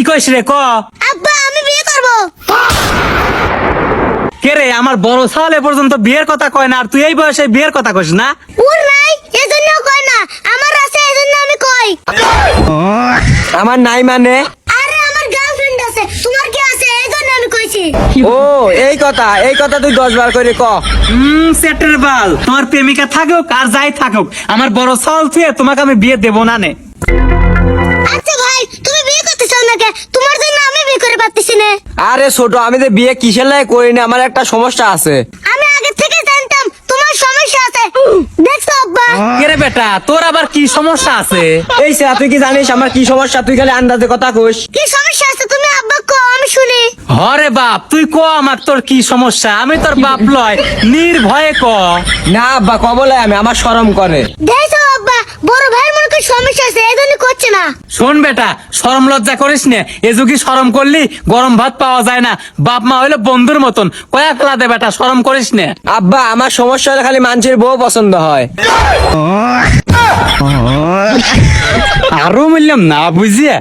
কইস রে ক? আব্বা আমি বিয়ে করব। কে রে, আমার বড় সালে পর্যন্ত বিয়ের কথা কয় না, আর তুই এই বয়সে বিয়ের কথা কইস না? ওর নাই এজন্য কই না, আমার আছে এজন্য আমি কই। আমার নাই মানে? আরে আমার গার্লফ্রেন্ড আছে, তোমার কি আছে এজন্য আমি কইছি। ও এই কথা তুই 10 বার করে ক। সেটের বাল, তোমার প্রেমিকা থাকুক আর যাই থাকুক, আমার বড় সাল থুয়ে তোমাকে আমি বিয়ে দেবো না নে। আচ্ছা ভাই তুমি বিয়ে করতে চাও না কে? তোমার জন্য আমি বিয়ে করে পারতেছি না। আরে ছোট, আমি তো বিয়ে কিসের লাগে করি না, আমার একটা সমস্যা আছে। আমি আগে থেকে জানতাম তোমার সমস্যা আছে। দেখছো আব্বা? কে রে বেটা, তোর আবার কি সমস্যা আছে? এই স্যার, তুই কি জানিস আমার কি সমস্যা? তুই খালি আন্দাজে কথা কইস। কি সমস্যা আছে তুমি আব্বা কো আমি শুনি। হরে বাপ, তুই ক আমার তোর কি সমস্যা, আমি তোর বাপ লয়, নির্ভয়ে ক। না আব্বা, কবলে আমি, আমার শরম করে। দেখছো আব্বা, বড় ভাইয়ের মনে করে সমস্যা আছে এজন্য করছে না। শোন বেটা, শরম লজ্জা করিস নে, এ যুগি শরম করলি গরম ভাত পাওয়া যায় না, বাপ মা হইলো বন্ধুর মতন, কয়েক লাদে বেটা, শরম করিস নে। আব্বা আমার সমস্যা হলে খালি মানুষের বউ পছন্দ হয়। আরো বললাম না বুঝিয়ে।